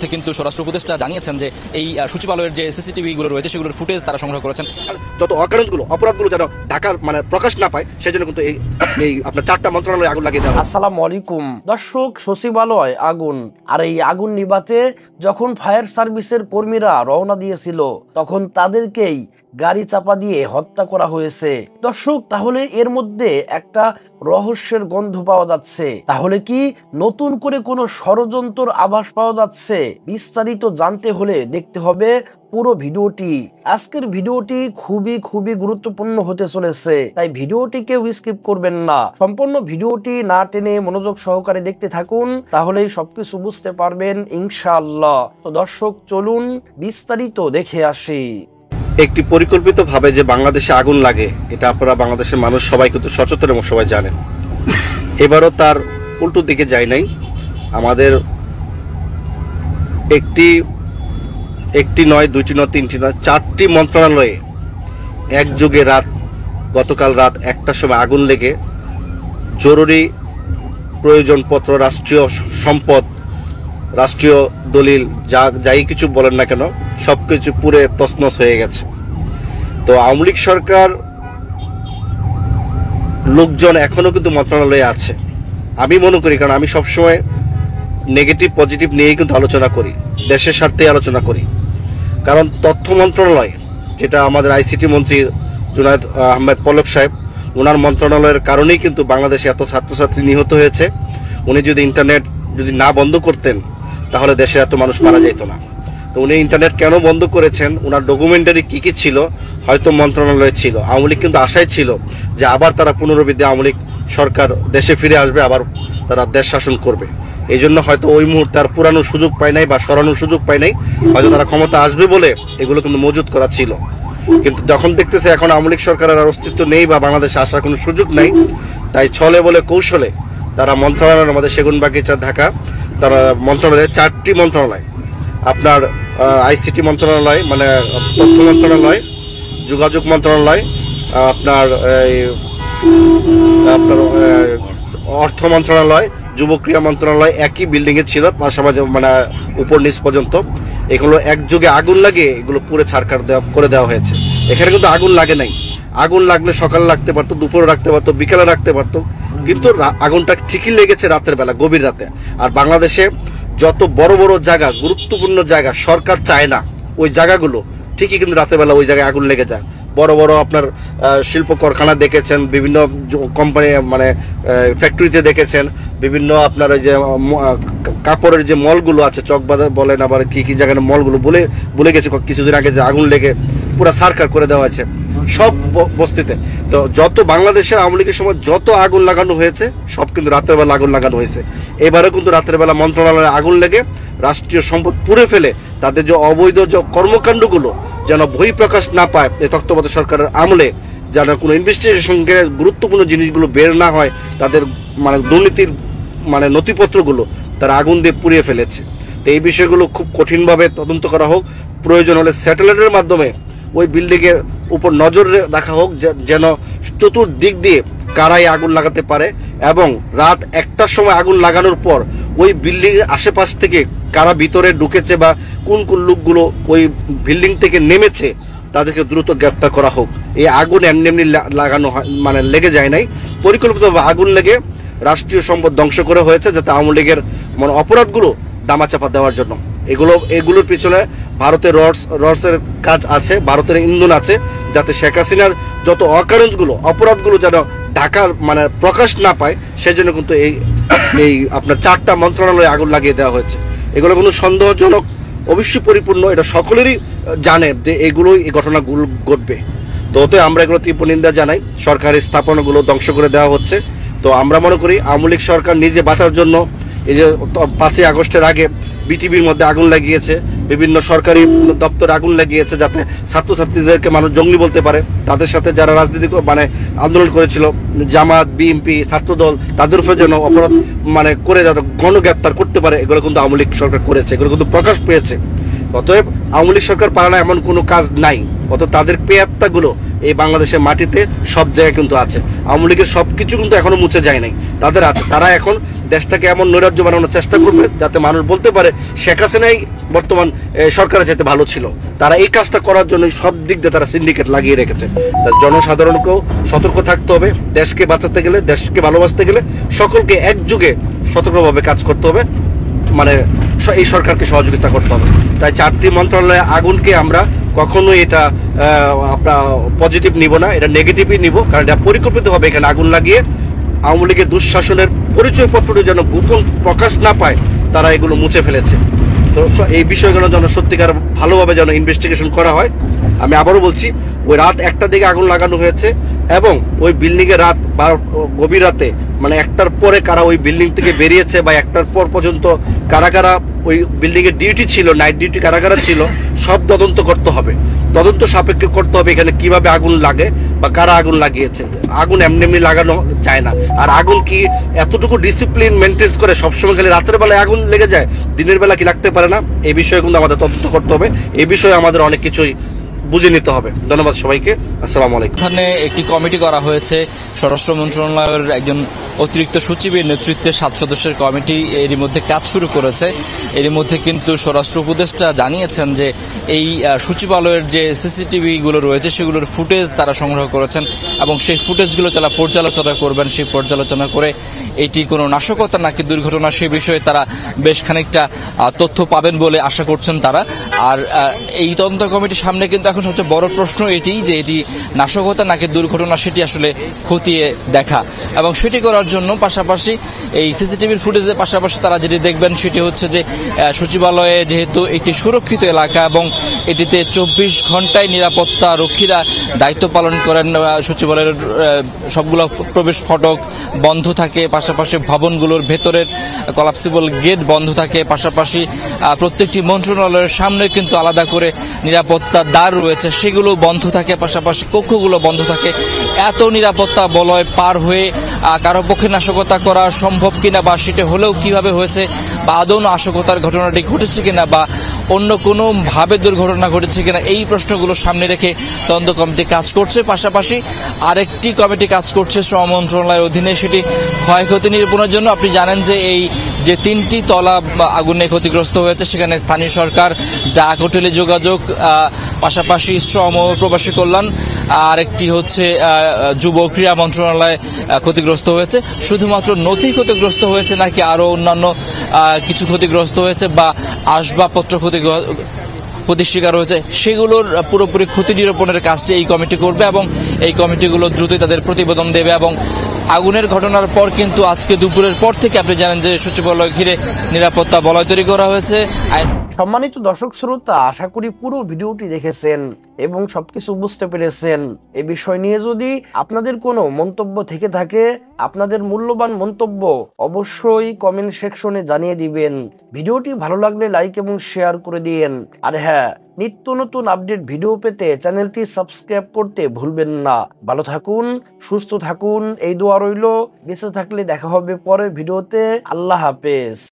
কিন্তু স্বরাষ্ট্র উপদেষ্টা জানিয়েছেন যে এই সচিবালয়ের যে সিসিটিভি গুলো রয়েছে সেগুলোর ফুটেজ তারা সংগ্রহ করেছেন। যত অকারণগুলো অপরাধগুলো যেন ঢাকার প্রকাশ না পায় সেই জন্য কিন্তু এই আপনার 4টা মন্ত্রণালয়ে আগুন লাগিয়ে দেওয়া। আসসালামু আলাইকুম দর্শক, সচিবালয় আগুন, আর এই আগুন নিভাতে যখন ফায়ার সার্ভিসের কর্মীরা রওনা দিয়েছিল তখন তাদেরকেই গাড়ি চাপা দিয়ে হত্যা করা হয়েছে। দর্শক, তাহলে এর মধ্যে একটা রহস্যের গন্ধ পাওয়া যাচ্ছে। তাহলে কি নতুন করে কোনো ষড়যন্ত্র আভাস পাওয়া যাচ্ছে? বিস্তারিত জানতে হলে দেখতে হবে পুরো ভিডিওটি। আজকের ভিডিওটি খুবই গুরুত্বপূর্ণ হতে চলেছে, তাই ভিডিওটি কেউ স্কিপ করবেন না। সম্পূর্ণ ভিডিওটি না টেনে মনোযোগ সহকারে দেখতে থাকুন, তাহলেই সবকিছু বুঝতে পারবেন ইনশাআল্লাহ। তো দর্শক, চলুন বিস্তারিত দেখে আসি। একটি পরিকল্পিতভাবে যে বাংলাদেশে আগুন লাগে, এটা আপনারা বাংলাদেশের মানুষ সবাই কিন্তু সচেতন এবং সবাই জানেন। এবারও তার উল্টো দিকে যায় নাই। আমাদের একটি নয়, দুইটি নয়, তিনটি নয়, 4টি মন্ত্রণালয়ে একযোগে গতকাল রাত 1টার সময় আগুন লেগে জরুরি প্রয়োজনপত্র, রাষ্ট্রীয় সম্পদ, রাষ্ট্রীয় দলিল যাই কিছু বলেন না কেন সবকিছু পুরে তছনছ হয়ে গেছে। তো আওয়ামী লীগ সরকার লোকজন এখনো কিন্তু মন্ত্রণালয়ে আছে। আমি মনে করি, কারণ আমি সবসময় নেগেটিভ পজিটিভ নিয়েই কিন্তু আলোচনা করি, দেশের স্বার্থে আলোচনা করি। কারণ তথ্য মন্ত্রণালয়, যেটা আমাদের আইসিটি মন্ত্রী জুনায়েদ আহমেদ পলক সাহেব, ওনার মন্ত্রণালয়ের কারণেই কিন্তু বাংলাদেশে এত ছাত্রছাত্রী নিহত হয়েছে। উনি যদি ইন্টারনেট না বন্ধ করতেন তাহলে দেশে এত মানুষ মারা যেত না। তো উনি ইন্টারনেট কেন বন্ধ করেছেন, ওনার ডকুমেন্টারি কী কী ছিল হয়তো মন্ত্রণালয়ে ছিল। আওয়ামী লীগ কিন্তু আশায় ছিল যে আবার তারা পুনরাবৃত্তি আওয়ামী লীগ সরকার দেশে ফিরে আসবে, আবার তারা দেশ শাসন করবে। এই জন্য হয়তো ওই মুহূর্তে আর পুরানোর সুযোগ পায় নাই বা সরানোর সুযোগ পায় নাই, হয়তো তারা ক্ষমতা আসবে বলে এগুলো কিন্তু মজুত করা ছিল। কিন্তু যখন দেখতেছে এখন আওয়ামী লীগ সরকারের আর অস্তিত্ব নেই বা বাংলাদেশে আসার কোনো সুযোগ নাই, তাই ছলে বলে কৌশলে তারা মন্ত্রণালয়, আমাদের সেগুনবাগিচা ঢাকা, তারা মন্ত্রণালয়ে 4টি মন্ত্রণালয়, আপনার আইসিটি মন্ত্রণালয় মানে তথ্য মন্ত্রণালয়, যোগাযোগ মন্ত্রণালয়, আপনার অর্থ মন্ত্রণালয়, যুব ক্রীড়া মন্ত্রণালয় একই বিল্ডিংয়ে ছিল, পাশাপাশি উপর নিচ পর্যন্ত। এগুলো একযোগে আগুন লাগে এগুলো পুরো ছাড়খাড় করে দেওয়া হয়েছে। এখানে কিন্তু আগুন লাগে নাই। আগুন লাগলে সকালে লাগতে পারতো, দুপুরে রাখতে পারতো, বিকালে রাখতে পারতো, কিন্তু আগুনটা ঠিকই লেগেছে রাতের বেলা, গভীর রাতে। আর বাংলাদেশে যত বড় বড় জায়গা, গুরুত্বপূর্ণ জায়গা সরকার চায় না, ওই জায়গাগুলো ঠিকই কিন্তু রাতের বেলা ওই জায়গায় আগুন লেগে যায়। বড় বড় আপনার শিল্প কারখানা দেখেছেন, বিভিন্ন কোম্পানি ফ্যাক্টরিতে দেখেছেন, বিভিন্ন আপনার ওই যে কাপড়ের যে মলগুলো আছে, চকবাজার বলেন, আবার কি জায়গায় মলগুলো বলে গেছে কিছুদিন আগে যে আগুন লেগে পুরো সারকার করে দেওয়া হয়েছে সব বস্তিতে। তো যত বাংলাদেশের আওয়ামী লীগের সময় যত আগুন লাগানো হয়েছে সব কিন্তু রাতের বেলা আগুন লাগানো হয়েছে। এবারেও কিন্তু রাতের বেলা মন্ত্রণালয়ে আগুন লেগে রাষ্ট্রীয় সম্পদ পুড়ে ফেলে তাদের যে অবৈধ যে কর্মকাণ্ডগুলো যেন বহিঃপ্রকাশ না পায়, এই তত্ত্বাবধায়ক সরকারের আমলে যেন কোনো ইনভেস্টিগেশনকে গুরুত্বপূর্ণ জিনিসগুলো বের না হয়, তাদের দুর্নীতির নথিপত্রগুলো তারা আগুন দিয়ে পুড়িয়ে ফেলেছে। তো এই বিষয়গুলো খুব কঠিনভাবে তদন্ত করা হোক, প্রয়োজন হলে স্যাটেলাইটের মাধ্যমে ওই বিল্ডিংয়ের উপর নজর রাখা হোক, যেন চতুর্দিক দিয়ে কারাই আগুন লাগাতে পারে, এবং রাত 1টার সময় আগুন লাগানোর পর ওই বিল্ডিংয়ের আশেপাশ থেকে কারা ভিতরে ঢুকেছে বা কোন লোকগুলো ওই বিল্ডিং থেকে নেমেছে তাদেরকে দ্রুত গ্রেফতার করা হোক। এই আগুন এমনি লাগানো হয় লেগে যায় নাই, পরিকল্পিতভাবে আগুন লেগে রাষ্ট্রীয় সম্পদ ধ্বংস করে হয়েছে, যাতে আওয়ামী লীগের অপরাধগুলো দামাচাপা দেওয়ার জন্য। এগুলোর পিছনে ভারতের রডসের কাজ আছে, ভারতের ইন্ধন আছে, যাতে শেখ হাসিনার যত অপরাধগুলো যেন ঢাকার প্রকাশ না পায়, সেই জন্য কিন্তু এই আপনার 4টা মন্ত্রণালয়ে আগুন লাগিয়ে দেওয়া হয়েছে। এগুলো কোনো সন্দেহজনক, অবশ্যই পরিপূর্ণ, এটা সকলেরই জানে যে এই ঘটনাগুলো ঘটবে। তো ওতে আমরা এগুলো তীব্র নিন্দা জানাই। সরকারি স্থাপনাগুলো ধ্বংস করে দেওয়া হচ্ছে। তো আমরা মনে করি আওয়ামী লীগ সরকার নিজে বাঁচার জন্য এই যে 5ই আগস্টের আগে বিটিভির মধ্যে আগুন লাগিয়েছে, বিভিন্ন সরকারি দপ্তরে আগুন লাগিয়েছে, যাতে ছাত্রছাত্রীদেরকে মানুষ জঙ্গলি বলতে পারে। তাদের সাথে যারা রাজনীতি আন্দোলন করেছিল, জামাত, বিএনপি, ছাত্রদল, তাদের উপরে যেন অপরাধ করে যারা গণগ্রেপ্তার করতে পারে, এগুলো কিন্তু আওয়ামী লীগ সরকার করেছে, এগুলো কিন্তু প্রকাশ পেয়েছে। অতএব আওয়ামী লীগ সরকার পারে না এমন কোনো কাজ নাই। অত তাদের পেয়াত্তাগুলো এই বাংলাদেশের মাটিতে সব জায়গায় কিন্তু আছে। আওয়ামী লীগের সবকিছু কিন্তু এখনো মুছে যায় নাই, তাদের আছে। তারা এখন দেশটাকে এমন নৈরাজ্য বানানোর চেষ্টা করবে যাতে মানুষ বলতে পারে শেখ হাসিনাই বর্তমান সরকারের চাইতে ভালো ছিল। তারা এই কাজটা করার জন্য সব দিক দিয়ে তারা সিন্ডিকেট লাগিয়ে রেখেছে। জনসাধারণকেও সতর্ক থাকতে হবে। দেশকে বাঁচাতে গেলে, দেশকে ভালোবাসতে গেলে সকলকে একযোগে সতর্কভাবে কাজ করতে হবে, মানে এই সরকারকে সহযোগিতা করতে হবে। তাই 4টি মন্ত্রণালয়ে আগুনকে আমরা কখনোই এটা আপনার পজিটিভ নিব না, এটা নেগেটিভই নিব, কারণ এটা পরিকল্পিতভাবে এখানে আগুন লাগিয়ে আওয়ামী লীগের দুঃশাসনের পরিচয়পত্রটি যেন গোপন প্রকাশ না পায় তারা এগুলো মুছে ফেলেছে। তো এই বিষয়গুলো যেন সত্যিকার ভালোভাবে যেন ইনভেস্টিগেশন করা হয়। আমি আবারও বলছি, ওই রাত 1টার দিকে আগুন লাগানো হয়েছে এবং ওই বিল্ডিংয়ে রাত গভীর রাতে মানে 1টার পরে কারা ওই বিল্ডিং থেকে বেরিয়েছে বা 1টার পর পর্যন্ত কারা কারা ওই বিল্ডিংয়ে ডিউটি ছিল, নাইট ডিউটি কারা কারা ছিল, সব তদন্ত করতে হবে। তদন্ত সাপেক্ষে করতে হবে এখানে কিভাবে আগুন লাগে বা কারা আগুন লাগিয়েছে। আগুন এমনি এমনি লাগানো যায় না। আর আগুন কি এতটুকু ডিসিপ্লিন মেনটেন করে সবসময় খালি রাতের বেলায় আগুন লেগে যায়, দিনের বেলা কি লাগতে পারে না? এই বিষয়ে কিন্তু আমাদের তদন্ত করতে হবে। এই বিষয়ে আমাদের অনেক কিছুই বুঝে নিতে হবে। ধন্যবাদ সবাইকে। আসসালামু আলাইকুম। এখানে একটি কমিটি করা হয়েছে স্বরাষ্ট্র মন্ত্রণালয়ের একজন অতিরিক্ত সচিবের নেতৃত্বে 7 সদস্যের কমিটি এরই মধ্যে কাজ শুরু করেছে। এরই মধ্যে কিন্তু স্বরাষ্ট্র উপদেষ্টা জানিয়েছেন যে এই সচিবালয়ের যে সিসিটিভি গুলো রয়েছে সেগুলোর ফুটেজ তারা সংগ্রহ করেছেন এবং সেই ফুটেজগুলো তারা পর্যালোচনা করবেন। সেই পর্যালোচনা করে এটি কোনো নাশকতা নাকি দুর্ঘটনা সে বিষয়ে তারা বেশ খানিকটা তথ্য পাবেন বলে আশা করছেন তারা। আর এই তদন্ত কমিটির সামনে কিন্তু এখন সবচেয়ে বড় প্রশ্ন এটি যে এটি নাশকতা নাকি দুর্ঘটনা সেটি আসলে খতিয়ে দেখা, এবং সেটি করার জন্য পাশাপাশি এই সিসিটিভির ফুটেজের পাশাপাশি তারা যেটি দেখবেন সেটি হচ্ছে যে সচিবালয়ে যেহেতু একটি সুরক্ষিত এলাকা এবং এটিতে 24 ঘন্টায় নিরাপত্তা রক্ষীরা দায়িত্ব পালন করেন, সচিবালয়ের সবগুলো প্রবেশ ফটক বন্ধ থাকে, পাশাপাশি ভবনগুলোর ভেতরের কলাপসিবল গেট বন্ধ থাকে, পাশাপাশি প্রত্যেকটি মন্ত্রণালয়ের সামনে কিন্তু আলাদা করে নিরাপত্তা দ্বার রয়েছে সেগুলো বন্ধ থাকে, পাশাপাশি কক্ষগুলো বন্ধ থাকে। এত নিরাপত্তা বলয় পার হয়ে কারো পক্ষে নাশকতা করা সম্ভব কিনা বা সেটা হলেও কিভাবে হয়েছে বা আদৌ নাশকতার ঘটনাটি ঘটেছে কিনা বা অন্য কোনো ভাবে দুর্ঘটনা ঘটেছে কিনা এই প্রশ্নগুলো সামনে রেখে তদন্ত কমিটি কাজ করছে। পাশাপাশি আরেকটি কমিটি কাজ করছে শ্রম মন্ত্রণালয়ের অধীনে, সেটি ক্ষয়ক্ষতি নিরূপণের জন্য। আপনি জানেন যে এই যে 3টি তলা আগুনে ক্ষতিগ্রস্ত হয়েছে সেখানে স্থানীয় সরকার, ডাক ও টেলিযোগাযোগ, পাশাপাশি শ্রম ও প্রবাসী কল্যাণ, আরেকটি হচ্ছে যুব ক্রীড়া মন্ত্রণালয় ক্ষতিগ্রস্ত হয়েছে। শুধুমাত্র নথি ক্ষতিগ্রস্ত হয়েছে নাকি আরো অন্যান্য কিছু ক্ষতিগ্রস্ত হয়েছে বা আসবাবপত্র ক্ষতির শিকার হয়েছে সেগুলোর পুরোপুরি ক্ষতি নিরূপণের কাজটি এই কমিটি করবে এবং এই কমিটিগুলো দ্রুতই তাদের প্রতিবেদন দেবে। এবং আগুনের ঘটনার পর কিন্তু আজকে দুপুরের পর থেকে আপনি জানেন যে সচিবালয় ঘিরে নিরাপত্তা বলয় তৈরি করা হয়েছে। সম্মানিত দর্শক শ্রোতা, আশা করি পুরো ভিডিওটি দেখেছেন এবং সবকিছু বুঝতে পেরেছেন। এ বিষয় নিয়ে যদি আপনাদের কোনো মন্তব্য থেকে থাকে, আপনাদের মূল্যবান মন্তব্য অবশ্যই কমেন্ট সেকশনে জানিয়ে দিবেন। ভিডিওটি ভালো লাগলে লাইক এবং শেয়ার করে দিন। আর হ্যাঁ, নিত্য নতুন আপডেট ভিডিও পেতে চ্যানেলটি সাবস্ক্রাইব করতে ভুলবেন না। ভালো থাকুন, সুস্থ থাকুন, এই দোয়া রইল। বেঁচে থাকলে দেখা হবে পরের ভিডিওতে। আল্লাহ হাফেজ।